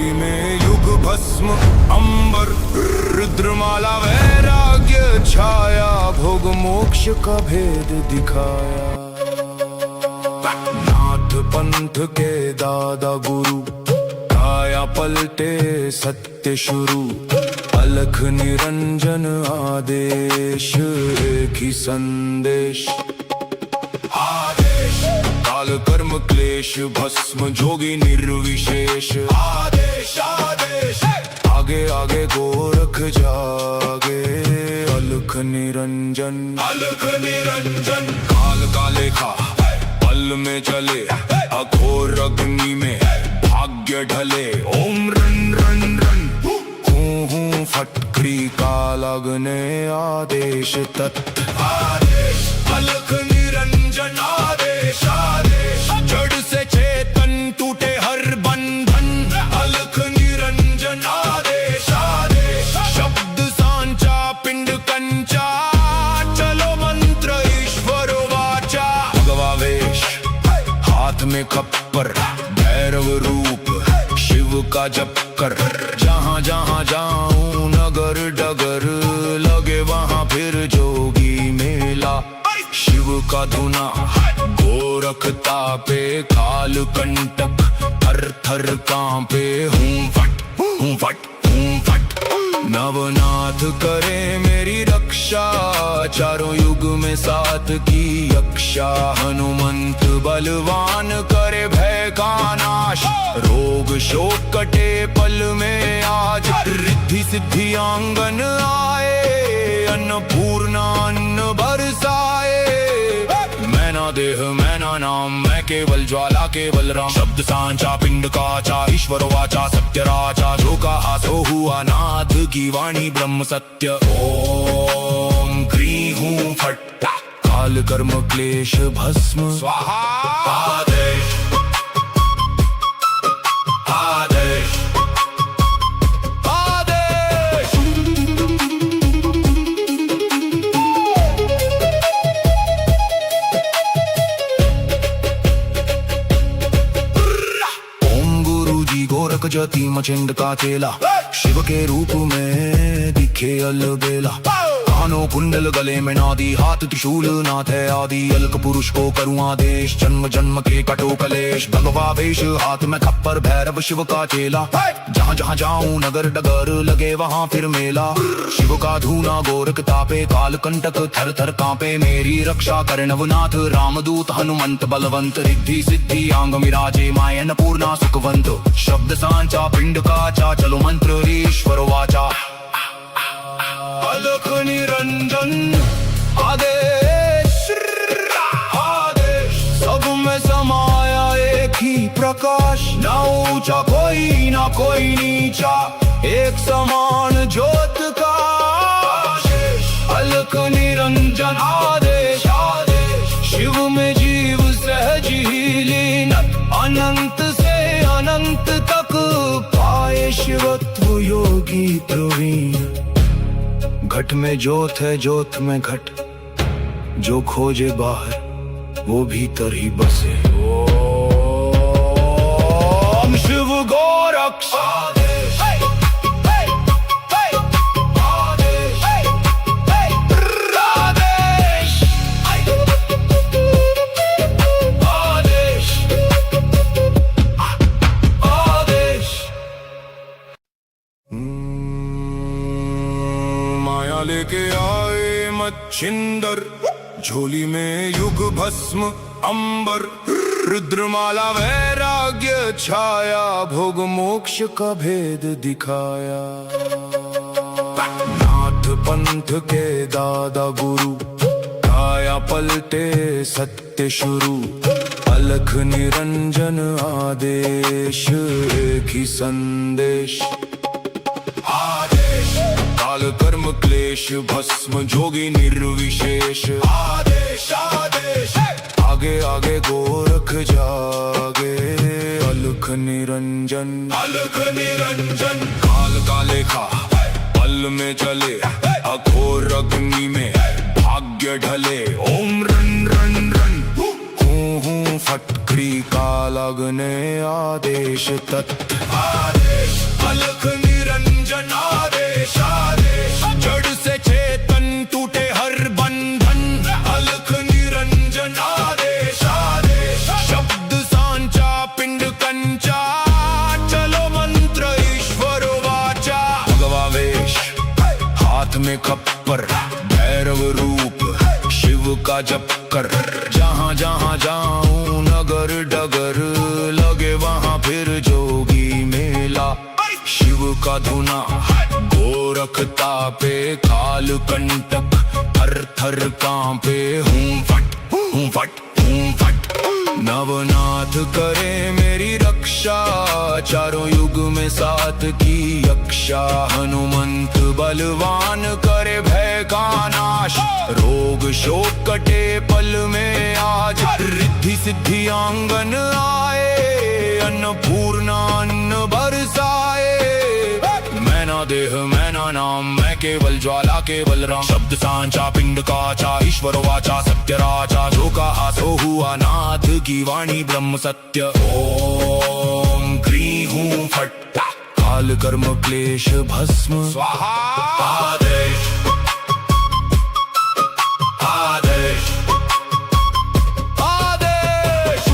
झोली में युग भस्म अंबर रुद्रमाला वैराग्य छाया भोग मोक्ष का भेद दिखाया। नाथ पंथ के दादा गुरु काया पलटे सत्य शुरू अलख निरंजन आदेश एक ही संदेश। आदेश काल कर्म क्लेश भस्म जोगी निर्विशेष। आदेश आदेश आगे आगे गोरख जागे अलख निरंजन। अलख निरंजन काल का लेखा पल में चले अघोर अग्नि में भाग्य ढले। ओम रन रन रन हूँ फटकरी का लगने आदेश तत्। आदेश अलख निरंजन आदेश आदेश जड़ से चेतन टूटे हर बंधन। अलख निरंजन आदेश आदेश शब्द सांचा पिंड कंचा चलो मंत्र ईश्वर वाचा। भगवा वेश हाथ में खप्पर भैरव रूप शिव का जप कर। जहाँ जहाँ जाऊं नगर डगर लगे वहाँ फिर जोगी मेला। शिव का धुना गोरख तापे काल कंटक थर थर कांपे। हूँ फट हूँ फट हूँ फट नवनाथ करे मेरी रक्षा चारों युग में साथ की यक्षा। हनुमंत बलवान करे भय का नाश रोग शोक कटे पल में आज। रिद्धि सिद्धि आंगन आए अन्नपूर्णा अन्न बरसाए। मैना देह मैना नाम मैं केवल ज्वाला केवल राम। शब्द सांचा पिंड काचा ईश्वर वाचा सत्य राजा जो कहा सो हुआ नाथ की वाणी ब्रह्म सत्य। ओम क्री हूँ फट काल कर्म क्लेश भस्म स्वाहा। आदेश आदेश आदेश ओम गुरु जी गोरख जति मचिंद का चेला शिव के रूप में दिखे अलबेला। कानों कुंडल गले में नादी हाथ त्रिशूल नाथ है आदि। अलक पुरुष को करूँ आदेश जन्म जन्म के कटो कलेश। भगवा वेश हाथ में खप्पर भैरव शिव का चेला। जहाँ जहाँ जाऊं नगर डगर लगे वहाँ फिर मेला। शिव का धूना गोरख तापे काल कंटक थर थर कांपे। मेरी रक्षा करे नवनाथ रामदूत हनुमंत बलवंत। रिद्धि सिद्धि आंग मिराजे मायन पूर्णा सुखवंत। शब्द सांचा पिंड काचा चलो मंत्र ईश्वर वाचा। अलख निरंजन आदेश आदेश सब में समाया एक ही प्रकाश। ना ऊंचा कोई ना कोई नीचा एक समान ज्योत का आशीष। अलख निरंजन आदेश आदेश शिव में जीव सहज ही लीन। अनंत से अनंत तक पाए शिवत्व योगी प्रवीण। घट में ज्योत है ज्योत में घट जो खोजे बाहर वो भीतर ही बसे। ओम शिव गोरक्ष आदेश आदेश आदेश आदेश। माया लेके आए मच्छिंदर झोली में युग भस्म अंबर रुद्रमाला वैराग्य छाया भोग मोक्ष का भेद दिखाया। नाथ पंथ के दादा गुरु काया पलटे सत्य शुरू अलख निरंजन आदेश एक ही संदेश। आदेश काल कर्म क्लेश भस्म जोगी निर्विशेष। आदेश आदेश आगे आगे गोरख जागे अलख निरंजन। अलख निरंजन काल का लेखा पल में चले अघोर अग्नि में भाग्य ढले। ओम रन रन रन हूँ फटकरी का लगने आदेश तत्। आदेश में खप्पर भैरव रूप शिव का जप कर। जहाँ जहाँ जाऊं नगर डगर लगे वहाँ फिर जोगी मेला। शिव का धुना गोरख तापे काल कंटक थर थर कांपे। हूँ फट हूँ फट हूँ फट। नवनाथ करे मेरी रक्षा चारों युग में साथ की यक्षा। हनुमंत बलवान करे भय का नाश रोग शोक कटे पल में आज। रिद्धि सिद्धि आंगन आए अन्नपूर्णा अन्न बरसाए। मैना देह मैना नाम मैं केवल ज्वाला केवल राम। शब्द सांचा पिंड काचा ईश्वर वाचा सत्य राजा। जो कहा सो हुआ नाथ की वाणी ब्रह्म सत्य। ओम क्रीं हूँ फट काल कर्म क्लेश भस्म स्वाहा। आदेश आदेश आदेश।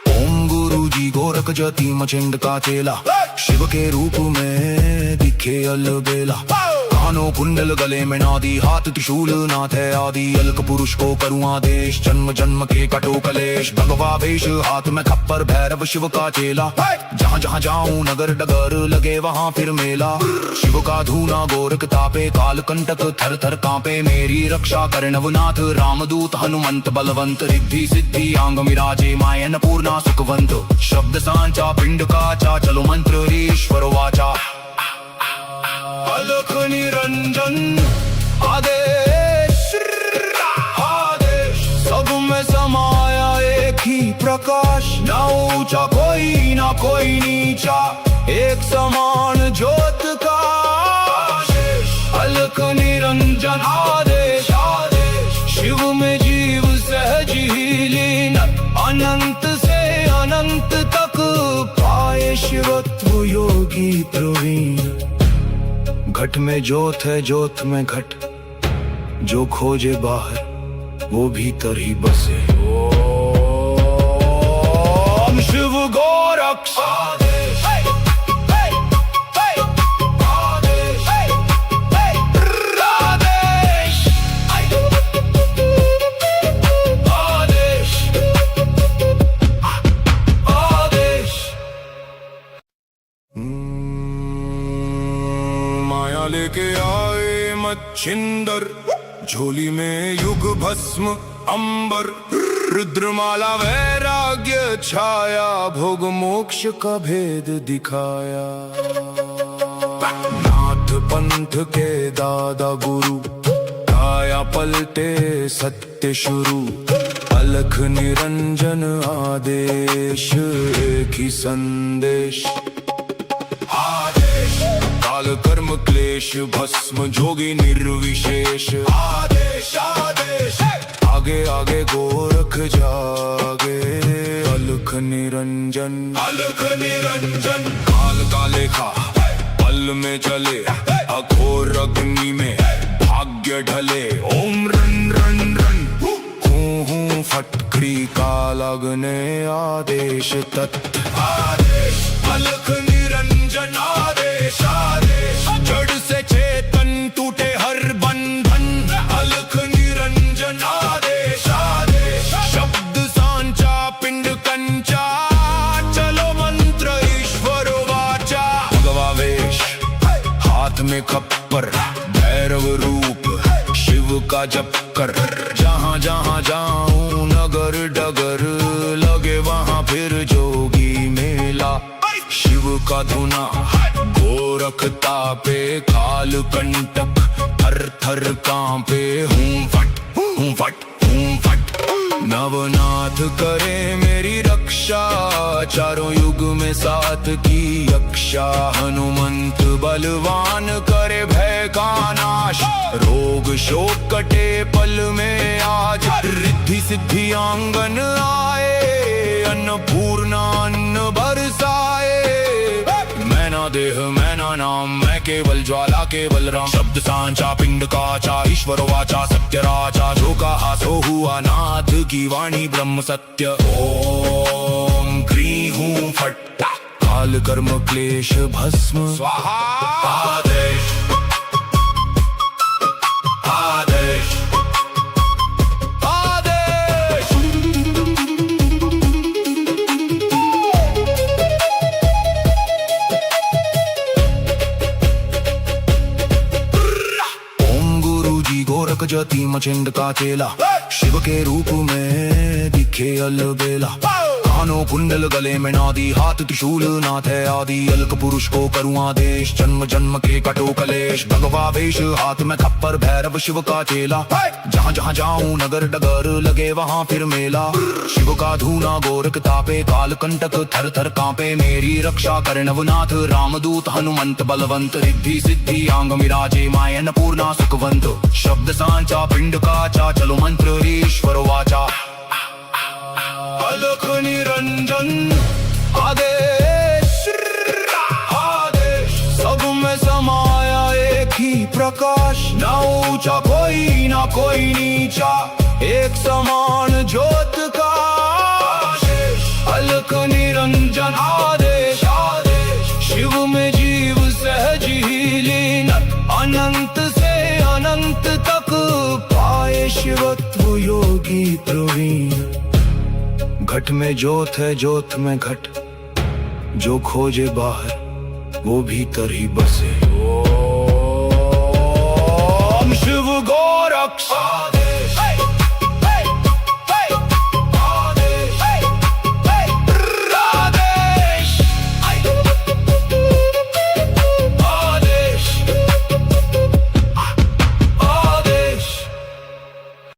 ओम गुरु जी गोरख जति मचिंद का चेला। शिव के रूप में दिखे अलबेला। कानों कुंडल गले में नादी हाथ त्रिशूल नाथ है आदि। अलक पुरुष को करूँ आदेश जन्म जन्म के कटो कलेश। भगवा वेश हाथ में खप्पर भैरव शिव का चेला। जहाँ जहाँ जाऊं नगर डगर लगे वहाँ फिर मेला। शिव का धूना गोरख तापे काल कंटक थर थर कांपे। मेरी रक्षा करे नवनाथ रामदूत हनुमंत बलवंत। रिद्धि सिद्धि आंग मिराजे मायन पूर्णा सुखवंत। शब्द सांचा पिंड काचा चलो मंत्र ईश्वर वाचा। अलख निरंजन आदेश आदेश। सब में समाया एक ही प्रकाश। ना ऊंचा कोई ना कोई नीचा एक समान ज्योत का आशीष। अलख निरंजन आदेश आदेश। शिव में जीव सहज ही लीन अनंत से अनंत तक पाए शिवत्व योगी प्रवीण। घट में ज्योत है ज्योत में घट जो खोजे बाहर वो भीतर ही बसे। ओम शिव गोरक्ष आदेश आदेश आदेश आदेश। माया लेके आए मच्छिंदर झोली में युग भस्म अंबर। रुद्रमाला वैराग्य छाया भोग मोक्ष का भेद दिखाया। नाथ पंथ के दादा गुरु काया पलटे सत्य शुरू। अलख निरंजन आदेश एक ही संदेश। काल कर्म क्लेश भस्म जोगी निर्विशेष। आदेश आदेश आगे आगे गोरख जागे। अलख निरंजन काल का लेखा पल में चले। अघोर अग्नि में भाग्य ढले। ओम रन रन रन हूँ फटकड़ी काल अग्ने आदेश तत् आदेश। अलख निरंजन आदेश आदेश। जड़ से चेतन टूटे हर बंधन। अलख निरंजन आदेश आदेश। शब्द सांचा पिंड कंचा चलो मंत्र ईश्वर वाचा। भगवा वेश हाथ में खप्पर भैरव रूप शिव का जप कर। जहाँ जहाँ जाऊं नगर डगर लगे वहाँ फिर जोगी मेला। शिव का धुना गोरख तापे काल कंटक थर थर कांपे। हूँ फट हूँ फट हूँ फट। नवनाथ करे मेरी रक्षा चारों युग में साथ की यक्षा। हनुमंत बलवान करे भय का नाश रोग शोक कटे पल में आज। रिद्धि सिद्धि आंगन आए अन्नपूर्णा अन्न बरसाए। मैना देह मैना नाम मैं केवल ज्वाला केवल राम शब्द सांचा पिंड काचा ईश्वर वाचा सत्य राजा जो कहा सो हुआ नाथ की वाणी ब्रह्म सत्य ओम क्री हूँ फट काल कर्म क्लेश भस्म स्वाहा आदेश आदेश आदेश ओम गुरु जी गोरख जति मचिंद का चेला शिव के रूप में दिखे अलबेला कानों कुंडल गले में नादी हाथ त्रिशूल नाथ है आदि अलक पुरुष को करूँ आदेश जन्म जन्म के कटो कलेश भगवा वेश हाथ में खप्पर भैरव शिव का चेला जहाँ जहाँ जाऊं नगर डगर लगे वहाँ फिर मेला शिव का धूना गोरख तापे काल कंटक थर थर कांपे मेरी रक्षा करे नवनाथ रामदूत हनुमंत बलवंत रिद्धि सिद्धि आंग मिराजे मायन पूर्णा सुखवंत शब्द सांचा पिंड काचा चलो मंत्र ईश्वर वाचा अलख निरंजन आदेश आदेश सब में समाया एक ही प्रकाश ना ऊंचा कोई ना कोई नीचा एक समान ज्योत का आशीष अलख निरंजन आदेश आदेश शिव में जीव सहज ही लीन अनंत से अनंत तक पाए शिवत्व योगी प्रवीण घट में ज्योत है ज्योत में घट जो खोजे बाहर वो भीतर ही बसे।